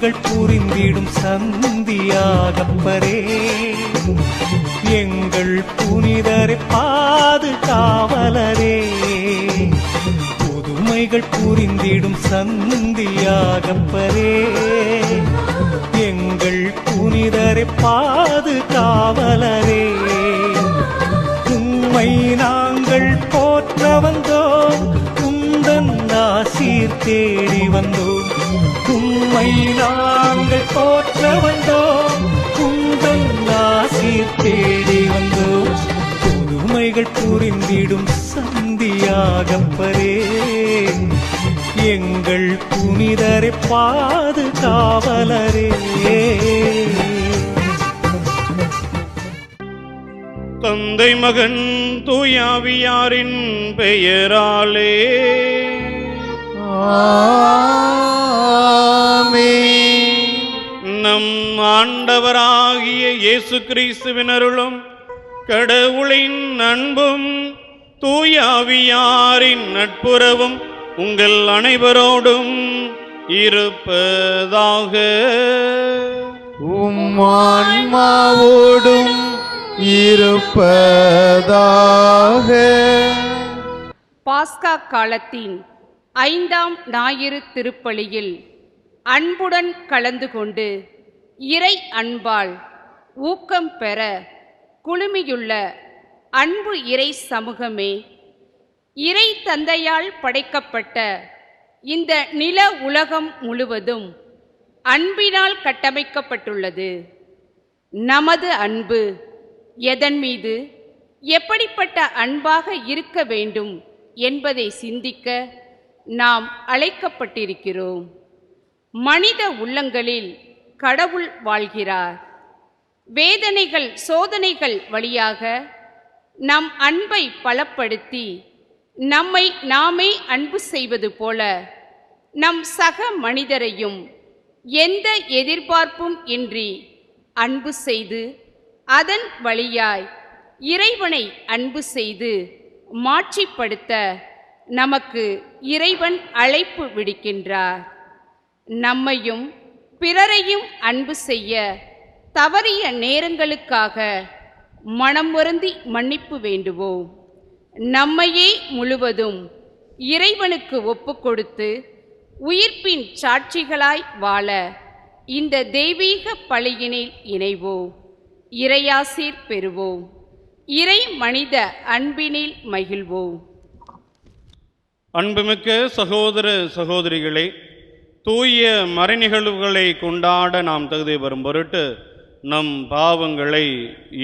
புதுமைகள் புரிந்திடும் சந்தியாகப்பரே, எங்கள் புனிதரை பாதுகாவலரே. புதுமைகள் புரிந்திடும் சந்தியாகப்பரே, எங்கள் புனிதரை பாதுகாவலரே. உம்மை நாங்கள் போற்ற வந்தோம், உந்தன் ஆசீர் தேடி வந்தோம். உம்மை நாங்கள் போற்ற வந்தோம், உந்தன் ஆசீர் தேடி வந்தோம். புதுமைகள் புரிந்திடும் சந்தியாகப்பரே, எங்கள் புனிதரை பாதுகாவலரே. தந்தை மகன் தூயாவியாரின் பெயராலே ஆமென். நம் ஆண்டவராகிய இயேசு கிறிஸ்துவின் அருளும் கடவுளின் அன்பும் தூயாவியாரின் நட்புறவும் உங்கள் அனைவரோடும் இருப்பதாக. உம் ஆன்மாவோடும் இருப்பதாக. பாஸ்கா காலத்தின் 5ஆம் ஞாயிறு திருப்பலியில் அன்புடன் கலந்து கொண்டு இறை அன்பால் ஊக்கம் பெற குழுமியுள்ள அன்பு இறை சமூகமே, இறை தந்தையால் படைக்கப்பட்ட இந்த நில உலகம் முழுவதும் அன்பினால் கட்டமைக்கப்பட்டுள்ளது. நமது அன்பு எதன் மீது எப்படிப்பட்ட அன்பாக இருக்க வேண்டும் என்பதை சிந்திக்க நாம் அழைக்கப்பட்டிருக்கிறோம். மனித உள்ளங்களில் கடவுள் வாழ்கிறார். வேதனைகள் சோதனைகள் வழியாக நம் அன்பை பலப்படுத்தி நம்மை நாமே அன்பு செய்வது போல நம் சக மனிதரையும் எந்த எதிர்பார்ப்பும் இன்றி அன்பு செய்து அதன் வழியாய் இறைவனை அன்பு செய்து மாட்சிப்படுத்த நமக்கு இறைவன் அழைப்பு விடுக்கின்றார். நம்மையும் பிறரையும் அன்பு செய்ய தவறிய நேரங்களுக்காக மனம் வருந்தி மன்னிப்பு வேண்டுவோம். நம்மையே முழுவதும் இறைவனுக்கு ஒப்புக்கொடுத்து உயிர்ப்பின் சாட்சிகளாய் வாழ இந்த தெய்வீக பலியினில் இணைவோம். இறையாசீர் பெறுவோம். இறை மனித அன்பினில் மகிழ்வோம். அன்புமிக்க சகோதர சகோதரிகளே, தூய மறைநிகழ்வுகளை கொண்டாட நாம் தகுதி பெறும் பொருட்டு நம் பாவங்களை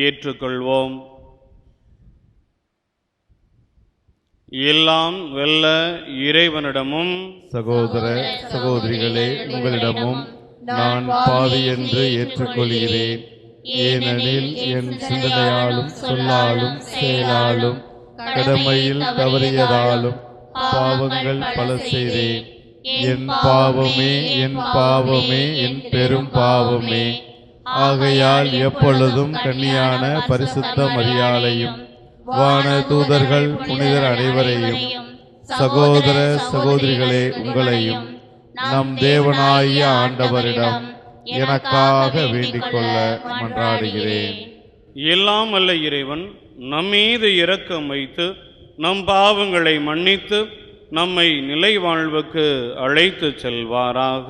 ஏற்றுக்கொள்வோம். எல்லாம் வெல்ல இறைவனிடமும் சகோதர சகோதரிகளே, உங்களிடமும் நான் பாவி என்று ஏற்றுக்கொள்கிறேன். ஏனெனில் என் சிந்தனையாலும் சொல்லாலும் செயலாலும் கடமையில் தவறியதாலும் பாவங்கள் பல செய்தேன். என் பாவமே, என் பாவமே, என் பெரும் பாவமே. ஆகையால் எப்பொழுதும் கன்னியான பரிசுத்த மரியாளையும் வான தூதர்கள் புனிதர் அனைவரையும் சகோதர சகோதரிகளே உங்களையும் நம் தேவனாகிய ஆண்டவரிடம் எனக்காக வேண்டிக் கொள்ள மன்றாடுகிறேன். எல்லாம் அல்ல இறைவன் நம்மீது இரக்கம் வைத்து நம் பாவங்களை மன்னித்து நம்மை நிலை வாழ்வுக்கு அழைத்து செல்வாராக.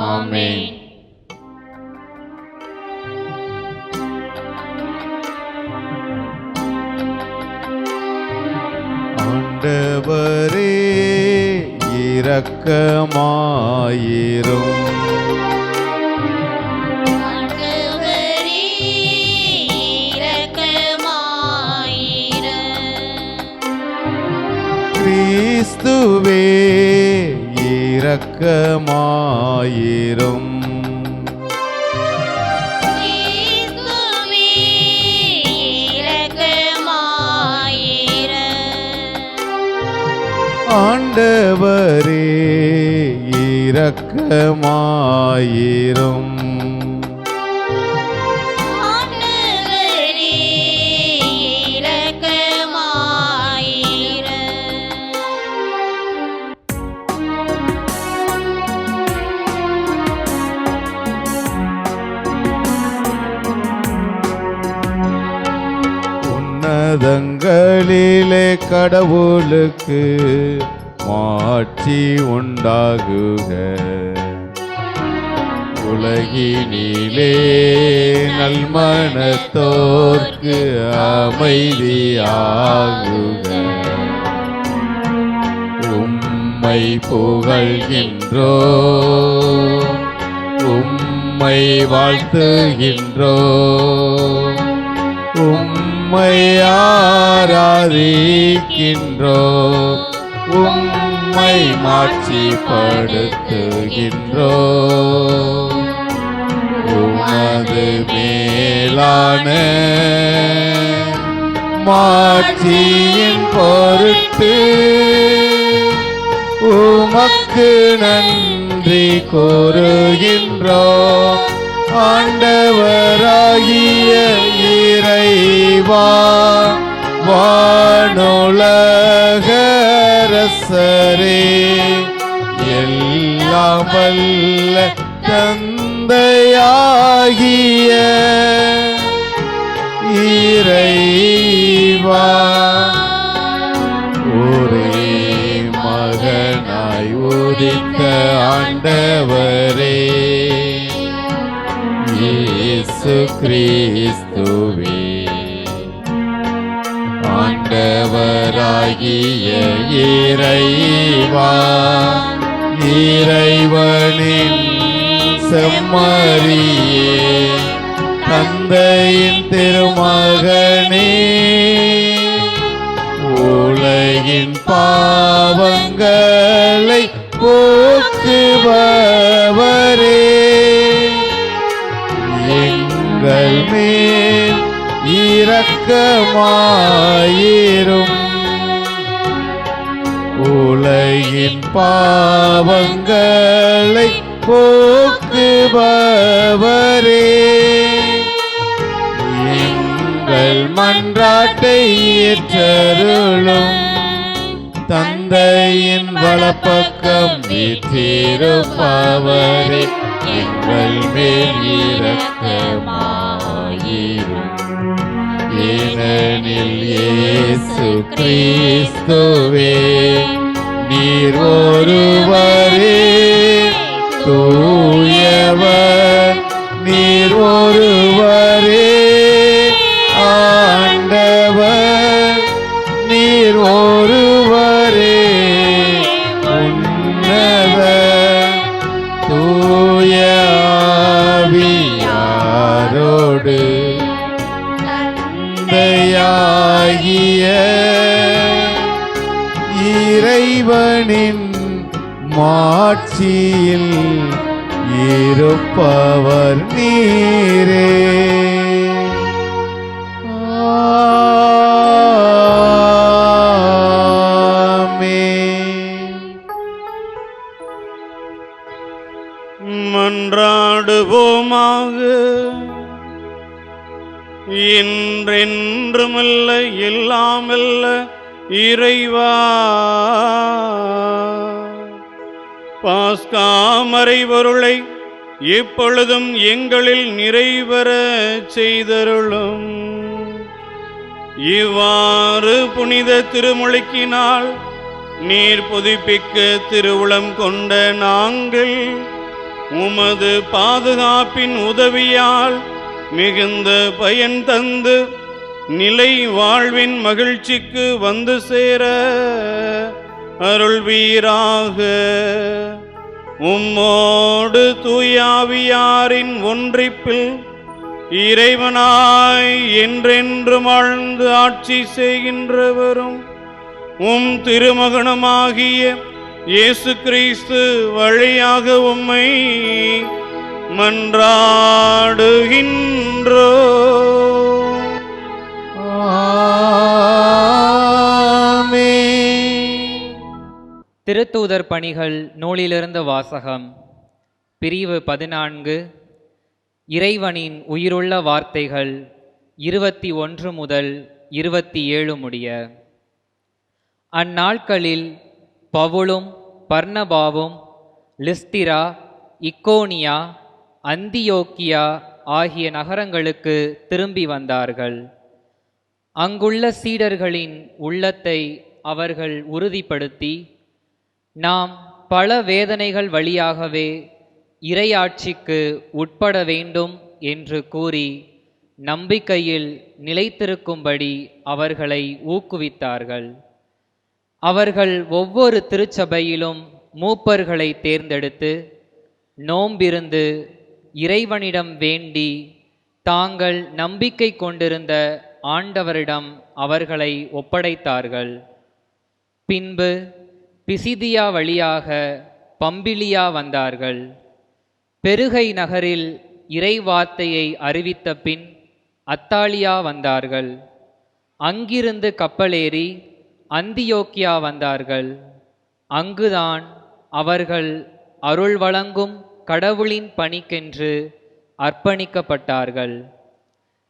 ஆமென். ஆண்டவரே இரக்கமாயிரும். கிறிஸ்துவே இரக்கமாயிரும். ஆண்டவரே இரக்கமாயிரும். உன்னதங்களிலே கடவுளுக்கு மாட்சி உண்டாகுக. உலகினிலே நல்மனத்தோர்க்கு அமைதியாகுக. உம்மை புகழ்கின்றோ, உம்மை வாழ்த்துகின்றோ, உம்மை ஆராதிக்கின்றோ, உம்மை மாட்சிப்படுத்துகின்றோ. உமது மேலான மாட்சியின் பொருட்டு உமக்கு நன்றி கூறுகின்றோம். ஆண்டவராகிய இறைவா, வானுலக அரசரே, எல்லாம் வல்ல தந்தையாகிய இறைவா, ஒரே மகனாய் உதித்த ஆண்டவரே, இயேசு கிறிஸ்துவே, ஆண்டவராகிய இறைவா, இறைவனின் செம்மறியே, தந்தையின் திருமகனே, உலகின் பாவங்களை போக்குபவரே, எங்கள் மேல் இரக்கமாயிரும். உலகின் பாவங்களை போக்குபவரே, எங்கள் மன்றாட்டை ஏற்றருளும். தந்தையின் வலப்பக்கம் வீற்றிருப்பவரே, எங்கள் மேல் இரக்கமாயிரும். ஏனெனில் இயேசு கிறிஸ்துவே, நீர் ஒருவரே தூயவர், நீர் ஒருவரே ஆண்டவர், நீர் ஒருவரே உன்னதர். தூய ஆவியாரோடு தந்தையாகிய இறைவனின் மாட்சியில் இருப்பவர் நீரே. மன்றாடுவோமாக. என்றென்றுமல்ல எல்லாமல்ல இறைவா, பாஸ்கா மறைபொருளை எப்பொழுதும் எங்களில் நிறைவர செய்தருளும். இவ்வாறு புனித திருமுழுக்கினால் நீர் புதுப்பிக்க திருவுளம் கொண்ட நாங்கள் உமது பாதுகாப்பின் உதவியால் மிகுந்த பயன் தந்து நிலை வாழ்வின் மகிழ்ச்சிக்கு வந்து சேர அருள்வீராக. உம்மோடு தூயாவியாரின் ஒன்றிப்பில் இறைவனாய் என்றென்றும் ஆழ்ந்து ஆட்சி செய்கின்றவரும் உம் திருமகனுமாகிய இயேசு கிறிஸ்து வழியாக உம்மை மன்றாடுகின்றோ. திருத்தூதர் பணிகள் நூலிலிருந்து வாசகம். பிரிவு 14. இறைவனின் உயிருள்ள வார்த்தைகள் 21 முதல் 27 முடிய. அந்நாட்களில் பவுலும் பர்னபாவும் லிஸ்திரா, இக்கோனியா, அந்தியோக்கியா ஆகிய நகரங்களுக்கு திரும்பி வந்தார்கள். அங்குள்ள சீடர்களின் உள்ளத்தை அவர்கள் உறுதிப்படுத்தி, நாம் பல வேதனைகள் வழியாகவே இறையாட்சிக்கு உட்பட வேண்டும் என்று கூறி நம்பிக்கையில் நிலைத்திருக்கும்படி அவர்களை ஊக்குவித்தார்கள். அவர்கள் ஒவ்வொரு திருச்சபையிலும் மூப்பர்களை தேர்ந்தெடுத்து நோம்பிருந்து இறைவனிடம் வேண்டி தாங்கள் நம்பிக்கை கொண்டிருந்த ஆண்டவரிடம் அவர்களை ஒப்படைத்தார்கள். பின்பு பிசிதியா வழியாக பம்பிலியா வந்தார்கள். பெருகை நகரில் இறைவார்த்தையை அறிவித்த பின் அத்தாலியா வந்தார்கள். அங்கிருந்து கப்பலேறி அந்தியோக்கியா வந்தார்கள். அங்குதான் அவர்கள் அருள் வழங்கும் கடவுளின் பணிக்கென்று அர்ப்பணிக்கப்பட்டார்கள்.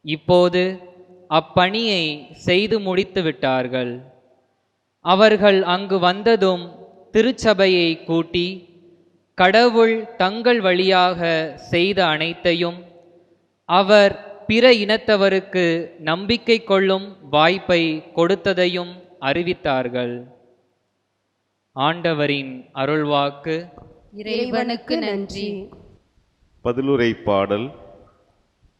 இப்போது அப்பணியை செய்து முடித்து விட்டார்கள். அவர்கள் அங்கு வந்ததும் திருச்சபையை கூட்டி கடவுள் தங்கள் வழியாக செய்த அனைத்தையும், அவர் பிற இனத்தவருக்கு நம்பிக்கை கொள்ளும் வாய்ப்பை கொடுத்ததையும் அறிவித்தார்கள். ஆண்டவரின் அருள்வாக்கு. இறைவனுக்கு நன்றி. பதிலுரை பாடல்.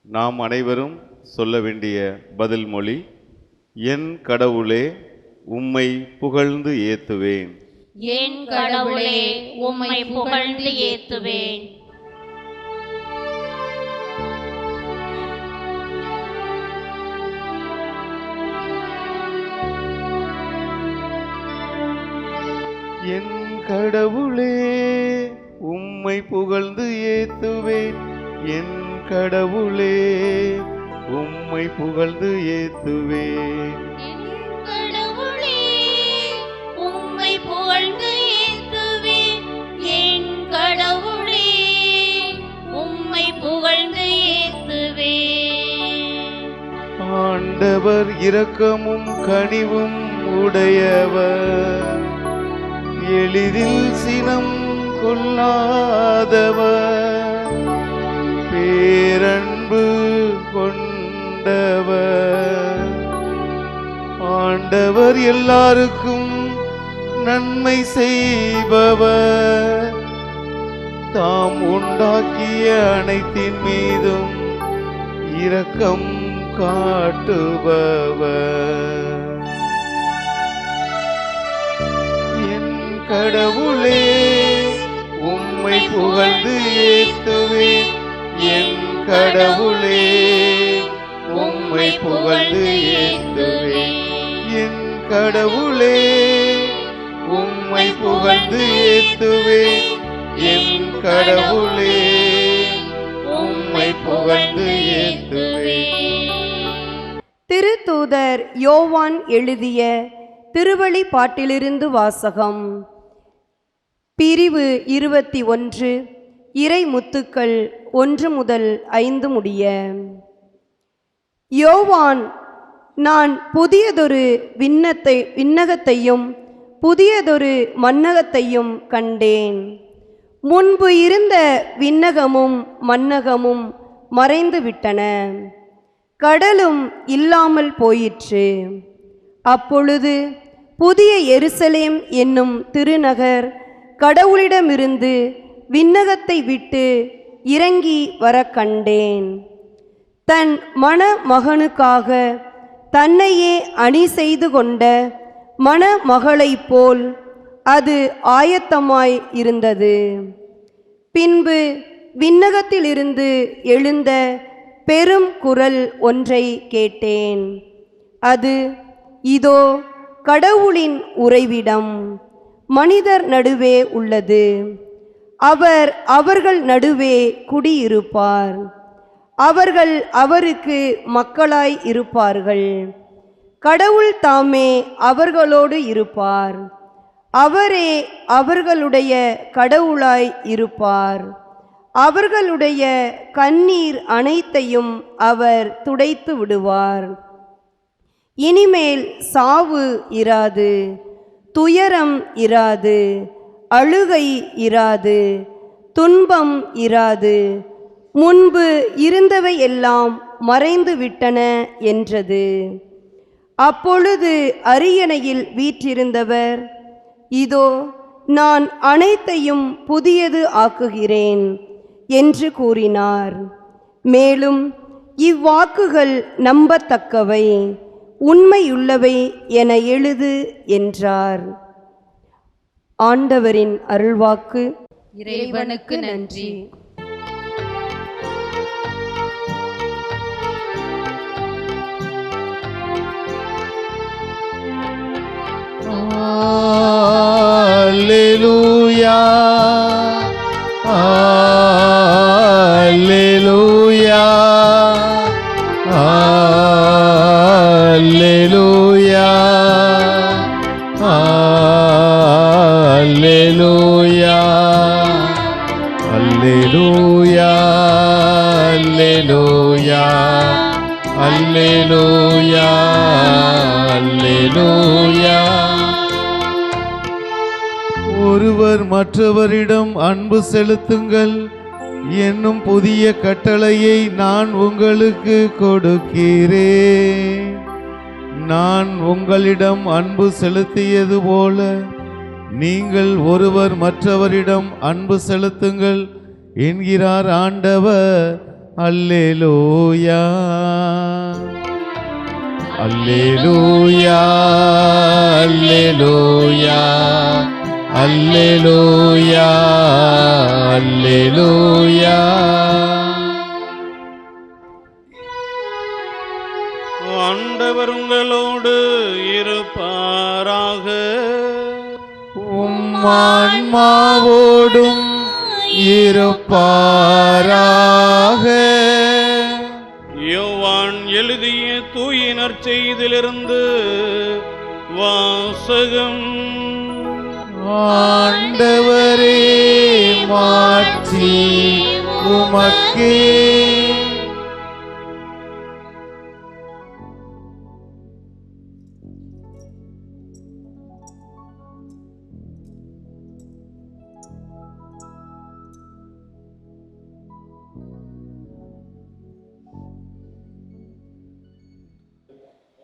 நாம் அனைவரும் சொல்ல வேண்டிய பதில் மொழி. என் கடவுளே, உம்மை புகழ்ந்து ஏத்துவேன். என் கடவுளே, உம்மை புகழ்ந்து ஏத்துவேன். என் கடவுளே, உம்மை புகழ்ந்து ஏத்துவேன். என் கடவுளே, உம்மை புகழ்ந்து ஏத்துவேன். கடவுளே, உம்மை புகழ்ந்து ஏத்துவேன். என் கடவுளே, உம்மை புகழ்ந்து ஏத்துவேன். ஆண்டவர் இரக்கமும் கனிவும் உடையவர், எளிதில் சினம் கொள்ளாதவர், பேரன்பு கொண்டவர். ஆண்டவர் எல்லாருக்கும் நன்மை செய்பவர், தாம் உண்டாக்கிய அனைத்தின் மீதும் இரக்கம் காட்டுபவர். என் கடவுளே, உம்மை புகழ்ந்து ஏத்துவேன். என் கடவுளே, உம்மை புகழ்ந்து ஏத்துவேன். என் கடவுளே, உம்மை புகழ்ந்து ஏத்துவேன். என் கடவுளே, உம்மை புகழ்ந்து ஏத்துவேன். திருத்தூதர் யோவான் எழுதிய திருவழிபாட்டிலிருந்து வாசகம். பிரிவு 21, இறை முத்துக்கள் 1 முதல் 5 முடிய. யோவான், நான் புதியதொரு விண்ணகத்தையும் புதியதொரு மண்ணகத்தையும் கண்டேன். முன்பு இருந்த விண்ணகமும் மண்ணகமும் மறைந்து விட்டன, கடலும் இல்லாமல் போயிற்று. அப்பொழுது புதிய எருசலேம் என்னும் திருநகர் கடவுளிடமிருந்து விண்ணகத்தை விட்டு இறங்கி வர கண்டேன். தன் மணமகனுக்காக தன்னையே அணி செய்து கொண்ட மணமகளைப் போல் அது ஆயத்தமாய் இருந்தது. பின்பு விண்ணகத்திலிருந்து எழுந்த பெரும் குரல் ஒன்றை கேட்டேன். அது, இதோ கடவுளின் உறைவிடம் மனிதர் நடுவே உள்ளது, அவர் அவர்கள் நடுவே குடியிருப்பார், அவர்கள் அவருக்கு மக்களாய் இருப்பார்கள், கடவுள் தாமே அவர்களோடு இருப்பார், அவரே அவர்களுடைய கடவுளாய் இருப்பார், அவர்களுடைய கண்ணீர் அனைத்தையும் அவர் துடைத்து விடுவார். இனிமேல் சாவு இராது, துயரம் இராது, அழுகை இராது, துன்பம் இராது, முன்பு இருந்தவை எல்லாம் மறைந்து விட்டன என்றது. அப்பொழுது அரியணையில் வீற்றிருந்தவர், இதோ நான் அனைத்தையும் புதியது ஆக்குகிறேன் என்று கூறினார். மேலும் இவ்வாக்குகள் நம்பத்தக்கவை, உண்மையுள்ளவை என எழுது என்றார். ஆண்டவரின் அருள்வாக்கு. இறைவனுக்கு நன்றி. அல்லேலூயா, அல்லேலூயா, அல்லேலூயா, அல்லேலூயா, அல்லேலூயா, அல்லேலூயா, அல்லேலூயா. ஒருவர் மற்றவரிடம் அன்பு செலுத்துங்கள் என்னும் புதிய கட்டளையை நான் உங்களுக்கு கொடுக்கிறேன். நான் உங்களிடம் அன்பு செலுத்தியது போல நீங்கள் ஒருவர் மற்றவரிடம் அன்பு செலுத்துங்கள் என்கிறார் ஆண்டவர். அல்லேலூயா, அல்லேலூயா, அல்லேலூயா, அல்லேலூயா, அல்லேலூயா. ஆண்டவர் உங்களோடு இருப்பாராக. ஆன்மாவோடும் இருப்பாராக. யோவான் எழுதிய தூய நற்செய்தியிலிருந்து வாசகம். ஆண்டவரே, மாட்சி உமக்கே.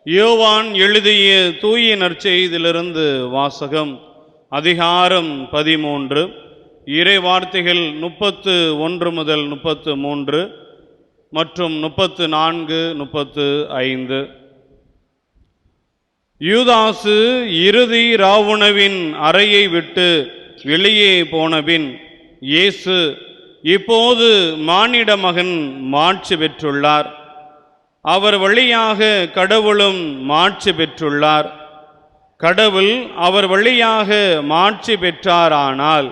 யோவான் எழுதிய தூய நற்செய்தியிலிருந்து வாசகம். அதிகாரம் 13, இறை வார்த்தைகள் 31 முதல் 33 மற்றும் 34, 35. யூதாசு இறுதி ராவுணவின் அறையை விட்டு வெளியே போனபின் இயேசு, இப்போது மானிட மகன் மாட்சி பெற்றுள்ளார், அவர் வழியாக கடவுளும் மாட்சி பெற்றுள்ளார், கடவுள் அவர் வழியாக மாட்சி பெற்றாரானால்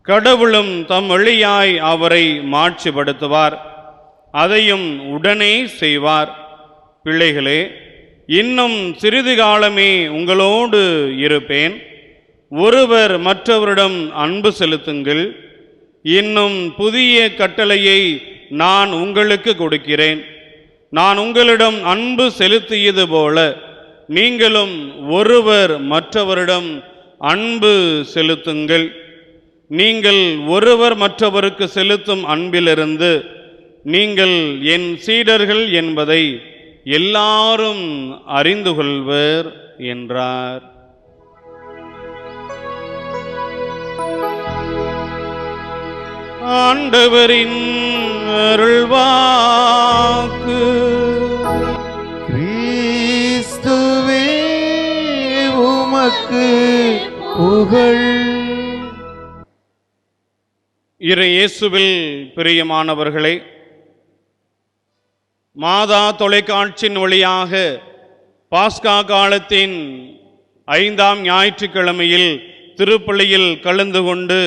கடவுளும் தம் வழியாய் அவரை மாட்சிப்படுத்துவார், அதையும் உடனே செய்வார். பிள்ளைகளே, இன்னும் சிறிது காலமே உங்களோடு இருப்பேன். ஒருவர் மற்றவரிடம் அன்பு செலுத்துங்கள். இன்னும் புதிய கட்டளையை நான் உங்களுக்கு கொடுக்கிறேன். நான் உங்களிடம் அன்பு செலுத்தியது போல நீங்களும் ஒருவர் மற்றவரிடம் அன்பு செலுத்துங்கள். நீங்கள் ஒருவர் மற்றவருக்கு செலுத்தும் அன்பிலிருந்து நீங்கள் என் சீடர்கள் என்பதை எல்லாரும் அறிந்து கொள்வர் என்றார். ஆண்டவரின் அருள்வாக்கு. கிறிஸ்துவே, உமக்கு புகழ். இறை இயேசுவில் பிரியமானவர்களே, மாதா தொலைக்காட்சியின் வழியாக பாஸ்கா காலத்தின் 5ஆம் ஞாயிற்றுக்கிழமையில் திருப்பலியில் கலந்து கொண்டு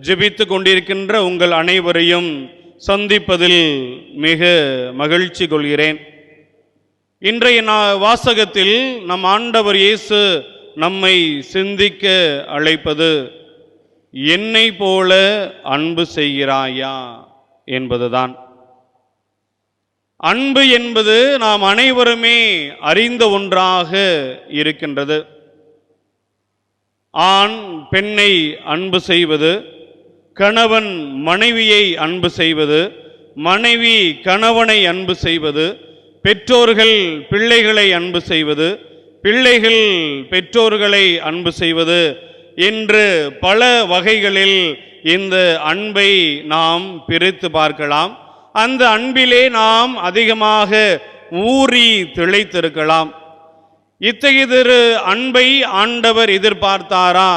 ஜெபித்து கொண்டிருக்கின்ற உங்கள் அனைவரையும் சந்திப்பதில் மிக மகிழ்ச்சி கொள்கிறேன். இன்றைய வாசகத்தில் நம் ஆண்டவர் இயேசு நம்மை சிந்திக்க அழைப்பது, என்னை போல அன்பு செய்கிறாயா என்பதுதான். அன்பு என்பது நாம் அனைவருமே அறிந்த ஒன்றாக இருக்கின்றது. ஆண் பெண்ணை அன்பு செய்வது, கணவன் மனைவியை அன்பு செய்வது, மனைவி கணவனை அன்பு செய்வது, பெற்றோர்கள் பிள்ளைகளை அன்பு செய்வது, பிள்ளைகள் பெற்றோர்களை அன்பு செய்வது என்று பல வகைகளில் இந்த அன்பை நாம் பிரித்து பார்க்கலாம். அந்த அன்பிலே நாம் அதிகமாக ஊறி திளைத்திருக்கலாம். இத்தகையதொரு அன்பை ஆண்டவர் எதிர்பார்த்தாரா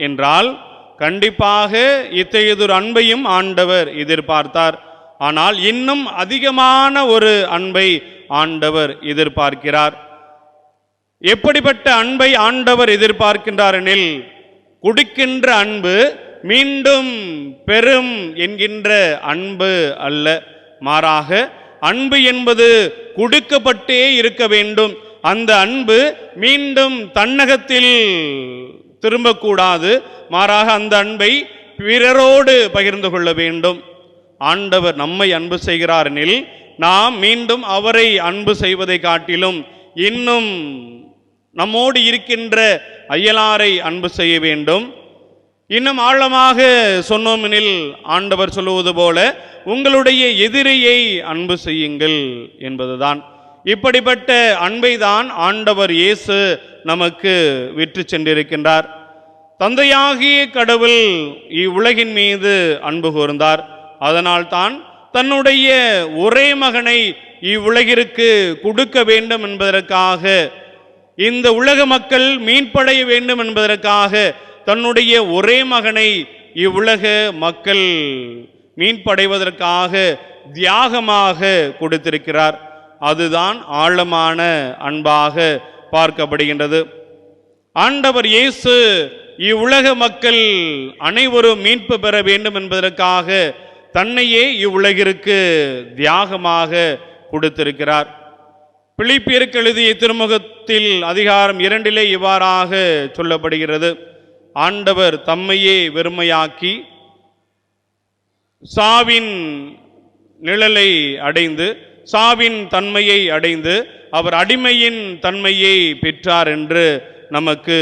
என்றால் கண்டிப்பாக இத்தகையதொரு அன்பையும் ஆண்டவர் எதிர்பார்த்தார். ஆனால் இன்னும் அதிகமான ஒரு அன்பை ஆண்டவர் எதிர்பார்க்கிறார். எப்படிப்பட்ட அன்பை ஆண்டவர் எதிர்பார்க்கின்றார் எனில், கொடுக்கின்ற அன்பு மீண்டும் பெறும் என்கின்ற அன்பு அல்ல, மாறாக அன்பு என்பது கொடுக்கப்பட்டே இருக்க வேண்டும். அந்த அன்பு மீண்டும் தன்னகத்தில் திரும்பக்கூடாது, மாறாக அந்த அன்பை பிறரோடு பகிர்ந்து கொள்ள வேண்டும். ஆண்டவர் நம்மை அன்பு செய்கிறார் எனில் நாம் மீண்டும் அவரை அன்பு செய்வதை காட்டிலும் இன்னும் நம்மோடு இருக்கின்ற அயலாரை அன்பு செய்ய வேண்டும். இன்னும் ஆழமாக சொன்னோமெனில் ஆண்டவர் சொல்லுவது போல உங்களுடைய எதிரியை அன்பு செய்யுங்கள் என்பதுதான். இப்படிப்பட்ட அன்பை தான் ஆண்டவர் இயேசு நமக்கு விற்று சென்றிருக்கின்றார். தந்தையாகிய கடவுள் இவ்வுலகின் மீது அன்பு கூர்ந்தார். அதனால் தான் தன்னுடைய ஒரே மகனை இவ்வுலகிற்கு கொடுக்க வேண்டும் என்பதற்காக, இந்த உலக மக்கள் மீன்படைய வேண்டும் என்பதற்காக தன்னுடைய ஒரே மகனை இவ்வுலக மக்கள் மீன்படைவதற்காக தியாகமாக கொடுத்திருக்கிறார். அதுதான் ஆழமான அன்பாக பார்க்கப்படுகின்றது. ஆண்டவர் இயேசு இவ்வுலக மக்கள் அனைவரும் மீட்பு பெற வேண்டும் என்பதற்காக தன்னையே இவ்வுலகிற்கு தியாகமாக கொடுத்திருக்கிறார். பிலிப்பியருக்கு எழுதிய திருமுகத்தில் அதிகாரம் 2 இவ்வாறாக சொல்லப்படுகிறது. ஆண்டவர் தம்மையே வெறுமையாக்கி சாவின் நிழலை அடைந்து, சாவின் தன்மையை அடைந்து அவர் அடிமையின் தன்மையை பெற்றார் என்று நமக்கு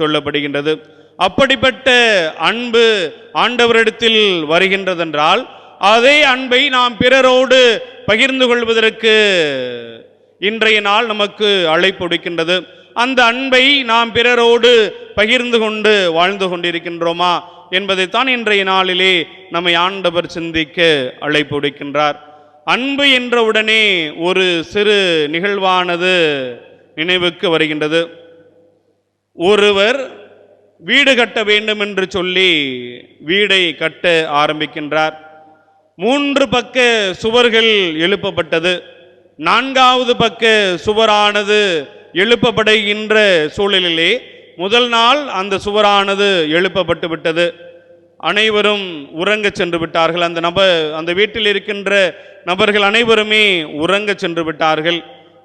சொல்லப்படுகின்றது. அப்படிப்பட்ட அன்பு ஆண்டவரிடத்தில் வருகின்றதென்றால் அதே அன்பை நாம் பிறரோடு பகிர்ந்து கொள்வதற்கு இன்றைய நாள் நமக்கு அழைப்பு விடுக்கின்றது. அந்த அன்பை நாம் பிறரோடு பகிர்ந்து கொண்டு வாழ்ந்து கொண்டிருக்கின்றோமா என்பதைத்தான் இன்றைய நாளிலே நம்மை ஆண்டவர் சிந்திக்க அழைப்பு விடுக்கின்றார். அன்பு என்றவுடனே ஒரு சிறு நிகழ்வானது நினைவுக்கு வருகின்றது. ஒருவர் வீடு கட்ட வேண்டும் என்று சொல்லி வீடை கட்ட ஆரம்பிக்கின்றார். 3 பக்க சுவர்கள் எழுப்பப்பட்டது. 4வது பக்க சுவரானது எழுப்பப்படுகின்ற சூழலிலே முதல் நாள் அந்த சுவரானது எழுப்பப்பட்டு விட்டது. அனைவரும் உறங்க சென்று விட்டார்கள். அந்த வீட்டில் இருக்கின்ற நபர்கள் அனைவருமே உறங்க சென்று விட்டார்கள்.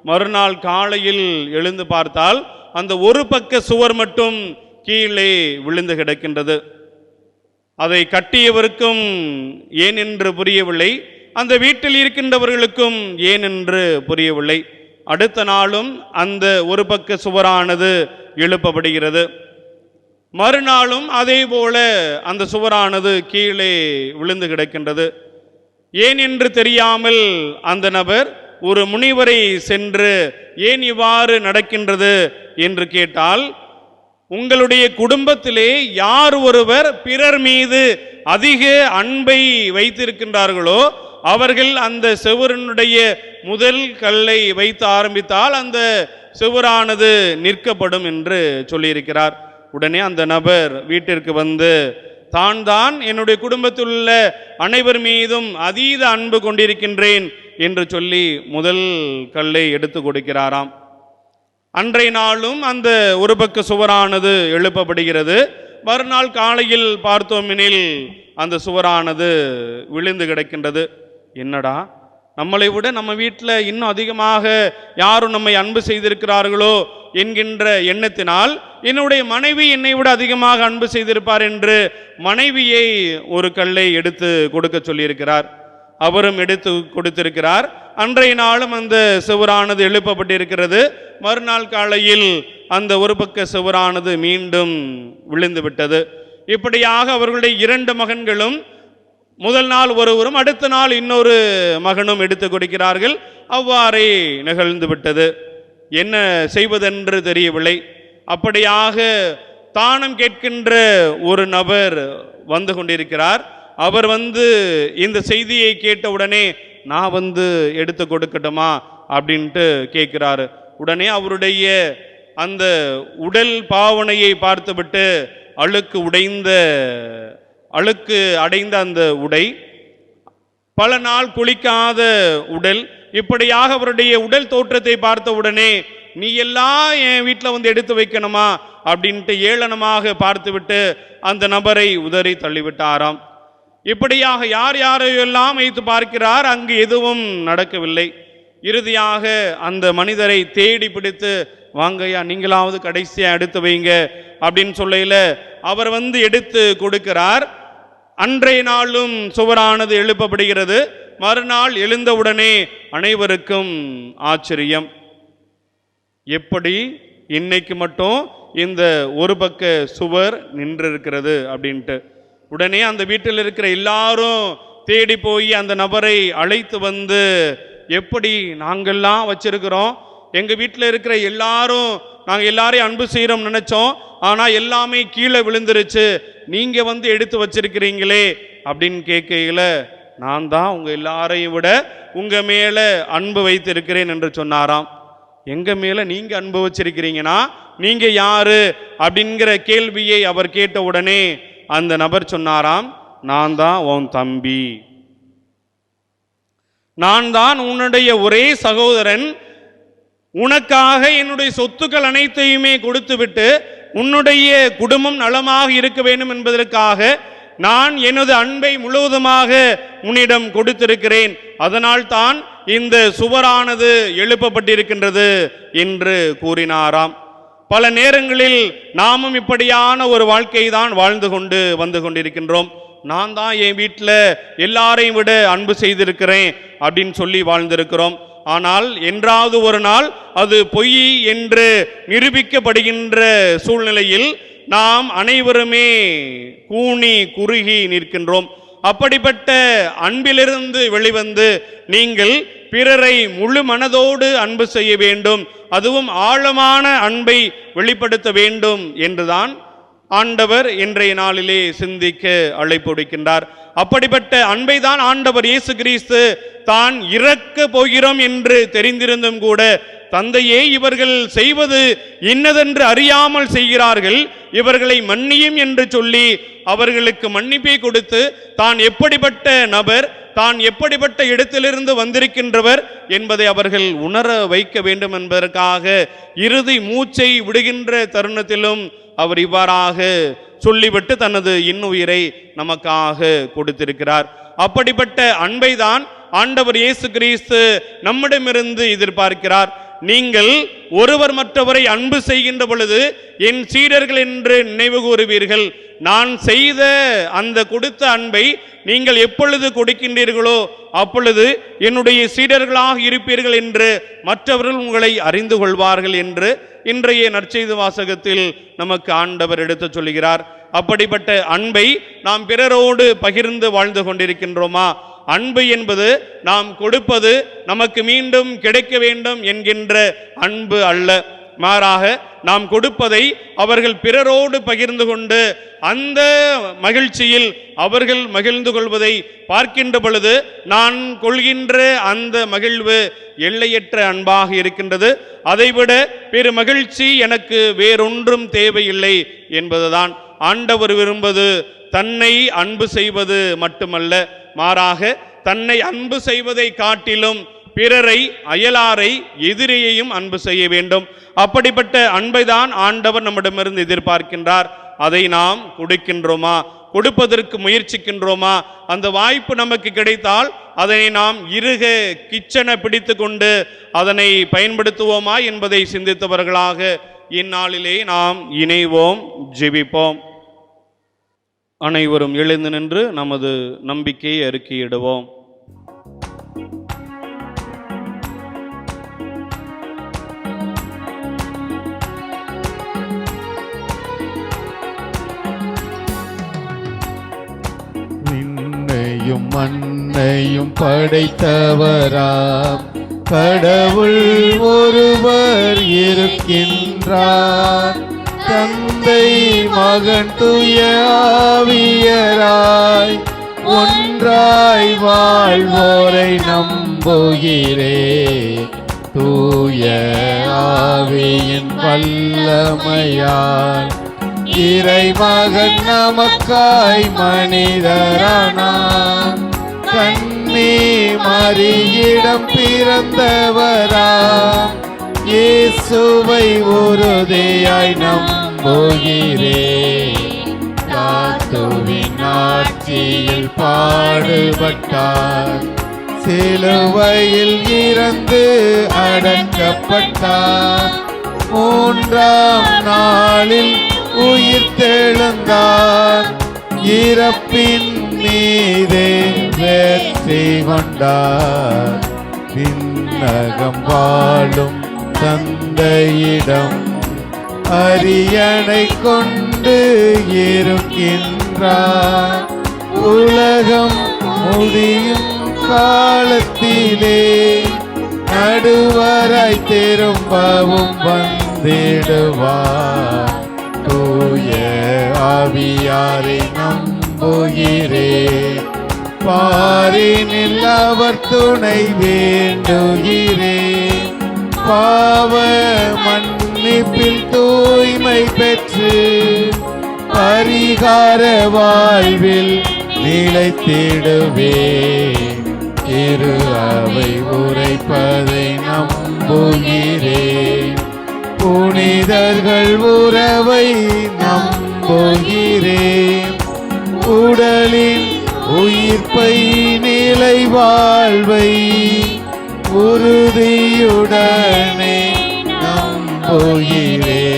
மறுநாள் காலையில் எழுந்து பார்த்தால் அந்த ஒரு பக்க சுவர் மட்டும் கீழே விழுந்து கிடக்கின்றது. அதை கட்டியவருக்கும் ஏன் என்று புரியவில்லை, அந்த வீட்டில் இருக்கின்றவர்களுக்கும் ஏன் என்று புரியவில்லை. அடுத்த நாளும் அந்த ஒரு பக்க சுவரானது எழுப்பப்படுகிறது. மறுநாளும் அதே போல அந்த சுவரானது கீழே விழுந்து கிடக்கின்றது. ஏன் என்று தெரியாமல் அந்த நபர் ஒரு முனிவரை சென்று ஏன் இவ்வாறு நடக்கின்றது என்று கேட்டால், உங்களுடைய குடும்பத்திலே யார் ஒருவர் பிறர் மீது அதிக அன்பை வைத்திருக்கின்றார்களோ அவர்கள் அந்த செவுரனுடைய முதல் கல்லை வைத்து ஆரம்பித்தால் அந்த செவுரானது நிற்கப்படும் என்று சொல்லியிருக்கிறார். உடனே அந்த நபர் வீட்டிற்கு வந்து தான் என்னுடைய குடும்பத்தில் உள்ள அனைவர் மீதும் அதீத அன்பு கொண்டிருக்கின்றேன் என்று சொல்லி முதல் கல்லை எடுத்து கொடுக்கிறாராம். அன்றைய நாளும் அந்த ஒரு பக்க சுவரானது எழுப்பப்படுகிறது. மறுநாள் காலையில் பார்த்தோமெனில் அந்த சுவரானது விழுந்து கிடக்கின்றது. என்னடா, நம்மளை விட நம்ம வீட்டில் இன்னும் அதிகமாக யாரும் நம்மை அன்பு செய்திருக்கிறார்களோ என்கின்ற எண்ணத்தினால் என்னுடைய மனைவி என்னை விட அதிகமாக அன்பு செய்திருப்பார் என்று மனைவியை ஒரு கல்லை எடுத்து கொடுக்க சொல்லியிருக்கிறார். அவரும் எடுத்து கொடுத்திருக்கிறார். அன்றைய நாளும் அந்த சுவரானது எழுப்பப்பட்டிருக்கிறது. மறுநாள் காலையில் அந்த ஒரு பக்க சுவரானது மீண்டும் விழுந்து விட்டது. இப்படியாக அவர்களுடைய 2 மகன்களும் முதல் நாள் ஒருவரும் அடுத்த நாள் இன்னொரு மகனும் எடுத்து கொடுக்கிறார்கள். அவ்வாறே நிகழ்ந்து விட்டது. என்ன செய்வதென்று தெரியவில்லை. அப்படியாக தானம் கேட்கின்ற ஒரு நபர் வந்து கொண்டிருக்கிறார். அவர் இந்த செய்தியை கேட்டவுடனே நான் எடுத்து கொடுக்கட்டுமா அப்படின்ட்டு கேட்கிறாரு. உடனே அவருடைய அந்த உடல் பாவனையை பார்த்துவிட்டு அழுக்கு அடைந்த அந்த உடை, பல நாள் குளிக்காத உடல், இப்படியாக அவருடைய உடல் தோற்றத்தை பார்த்த உடனே நீ எல்லாம் என் வீட்டில் எடுத்து வைக்கணுமா அப்படின்ட்டு ஏளனமாக பார்த்துவிட்டு அந்த நபரை உதறி தள்ளிவிட்டாராம். இப்படியாக யார் யாரையெல்லாம் வைத்து பார்க்கிறார், அங்கு எதுவும் நடக்கவில்லை. இறுதியாக அந்த மனிதரை தேடி பிடித்து, வாங்கய்யா நீங்களாவது கடைசியா எடுத்து வைங்க அப்படின்னு சொல்லையில அவர் எடுத்து கொடுக்கிறார். அன்றைய நாளும் சுவரானது எழுப்பப்படுகிறது. மறுநாள் எழுந்தவுடனே அனைவருக்கும் ஆச்சரியம், எப்படி இன்னைக்கு மட்டும் இந்த ஒரு பக்க சுவர் நின்றிருக்கிறது அப்படின்ட்டு. உடனே அந்த வீட்டில் இருக்கிற எல்லாரும் தேடி போய் அந்த நபரை அழைத்து எப்படி நாங்கள்லாம் வச்சிருக்கிறோம், எங்க வீட்டில் இருக்கிற எல்லாரும் நாங்கள் எல்லாரையும் அன்பு செய்கிறோம் நினைச்சோம், ஆனால் எல்லாமே கீழே விழுந்துருச்சு, நீங்க எடுத்து வச்சிருக்கிறீங்களே அப்படின்னு கேட்கையில, நான் தான் உங்க எல்லாரையும் விட உங்க மேல அன்பு வைத்திருக்கிறேன் என்று சொன்னாராம். எங்க மேல நீங்க அன்பு வச்சிருக்கிறீங்கன்னா நீங்க யாரு அப்படிங்கிற கேள்வியை அவர் கேட்ட உடனே அந்த நபர் சொன்னாராம், நான் தான் உன் தம்பி, நான் தான் உன்னுடைய ஒரே சகோதரன், உனக்காக என்னுடைய சொத்துக்கள் அனைத்தையுமே கொடுத்துவிட்டு உன்னுடைய குடும்பம் நலமாக இருக்க வேண்டும் என்பதற்காக நான் எனது அன்பை முழுவதுமாக உன்னிடம் கொடுத்திருக்கிறேன், அதனால் தான் இந்த சுவரானது எழுப்பப்பட்டிருக்கின்றது என்று கூறினாராம். பல நேரங்களில் நாமும் இப்படியான ஒரு வாழ்க்கை தான் வாழ்ந்து வந்து கொண்டிருக்கின்றோம். நான் தான் என் வீட்டில் எல்லாரையும் விட அன்பு செய்திருக்கிறேன் அப்படின்னு சொல்லி வாழ்ந்திருக்கிறோம். ஆனால் என்றாவது ஒரு நாள் அது பொய் என்று நிரூபிக்கப்படுகின்ற சூழ்நிலையில் நாம் அனைவருமே கூனி குறுகி நிற்கின்றோம். அப்படிப்பட்ட அன்பிலிருந்து வெளிவந்து நீங்கள் பிறரை முழு மனதோடு அன்பு செய்ய வேண்டும், அதுவும் ஆழமான அன்பை வெளிப்படுத்த வேண்டும் என்றுதான் ஆண்டவர் இன்றைய நாளிலே சிந்திக்க அழைப்புடுக்கின்றார். அப்படிப்பட்ட அன்பை தான் ஆண்டவர் இயேசு கிறிஸ்து தான் இறக்க போகிறோம் என்று தெரிந்திருந்தும் கூட, தந்தையே இவர்கள் செய்வது இன்னதென்று அறியாமல் செய்கிறார்கள், இவர்களை மன்னியும் என்று சொல்லி அவர்களுக்கு மன்னிப்பை கொடுத்து, தான் எப்படிப்பட்ட நபர், தான் எப்படிப்பட்ட இடத்திலிருந்து வந்திருக்கின்றவர் என்பதை அவர்கள் உணர வைக்க வேண்டும் என்பதற்காக இறுதி மூச்சை விடுகின்ற தருணத்திலும் அவர் இவ்வாறாக சொல்லிவிட்டு தனது இன்னுயிரை நமக்காக கொடுத்திருக்கிறார். அப்படிப்பட்ட அன்பை தான் ஆண்டவர் இயேசு கிறிஸ்து நம்மிடமிருந்து எதிர்பார்க்கிறார். நீங்கள் ஒருவர் மற்றவரை அன்பு செய்கின்ற பொழுது என் சீடர்கள் என்று நினைவு கூறுவீர்கள். நான் செய்த அந்த கொடுத்த அன்பை நீங்கள் எப்பொழுது கொடுக்கின்றீர்களோ அப்பொழுது என்னுடைய சீடர்களாக இருப்பீர்கள் என்று மற்றவர்கள் உங்களை அறிந்து கொள்வார்கள் என்று இன்றைய நற்செய்தி வாசகத்தில் நமக்கு ஆண்டவர் எடுத்து சொல்கிறார். அப்படிப்பட்ட அன்பை நாம் பிறரோடு பகிர்ந்து வாழ்ந்து கொண்டிருக்கின்றோமா? அன்பு என்பது நாம் கொடுப்பது நமக்கு மீண்டும் கிடைக்க வேண்டும் என்கின்ற அன்பு அல்ல, மாறாக நாம் கொடுப்பதை அவர்கள் பிறரோடு பகிர்ந்து கொண்டு அந்த மகிழ்ச்சியில் அவர்கள் மகிழ்ந்து கொள்வதை பார்க்கின்ற பொழுது நான் கொள்கின்ற அந்த மகிழ்வு எல்லையற்ற அன்பாக இருக்கின்றது. அதைவிட பெரு மகிழ்ச்சி எனக்கு வேறொன்றும் தேவையில்லை என்பதுதான். ஆண்டவர் விரும்புவது தன்னை அன்பு செய்வது மட்டுமல்ல, மாறாக தன்னை அன்பு செய்வதை காட்டிலும் பிறரை, அயலாரை, எதிரியையும் அன்பு செய்ய வேண்டும். அப்படிப்பட்ட அன்பை தான் ஆண்டவர் நம்மிடமிருந்து எதிர்பார்க்கின்றார். அதை நாம் கொடுக்கின்றோமா? கொடுப்பதற்கு முயற்சிக்கின்றோமா? அந்த வாய்ப்பு நமக்கு கிடைத்தால் அதனை நாம் இறுக கிச்சனை பிடித்து கொண்டு அதனை பயன்படுத்துவோமா என்பதை சிந்தித்தவர்களாக இந்நாளிலே நாம் இணைவோம், ஜெபிப்போம். அனைவரும் எழுந்து நின்று நமது நம்பிக்கையை அறிக்கையிடுவோம். விண்ணையும் மண்ணையும் படைத்தவராம் கடவுள் ஒருவர் இருக்கின்றார். தந்தை மகன் தூய ஆவியராய் ஒன்றாய் வாழ்வோரை நம்புகிறே. தூய ஆவியின் வல்லமையால் இறைமகன் நமக்காய் மனிதரானார். கன்னி மரியிடம் பிறந்தவராம் இயேசுவை உறுதியாய் நம்புகிறேன். தாத்துவின் ஆட்சியில் பாடுபட்டார். சிலுவையில் இறந்து அடக்கப்பட்டார். மூன்றாம் நாளில் உயிர்த்தெழுந்தார். இறப்பின் மீதே வெற்றி கொண்டார். விண்ணகம் வாழும் தந்தையிடம் அரியணை கொண்டு இருக்கின்றார். உலகம் முடியும் காலத்திலே நடுவராய் திரும்பவும் வந்திடுவார். தூய ஆவியாரை நம்புகிறேன். பாரினில் அவர் துணை வேண்டுகிறேன். பாவ மன்னிப்பில் தூய்மை பெற்று பரிகார வாழ்வில் நிலைத்திடுவேன். திரு அவை உரைப்பதை நம்புகிறேன். புனிதர்கள் உறவை நம்புகிறேன். உடலின் உயிர்ப்பை நிலை வாழ்வை உறுதியுடனே நம்புகிறேன்.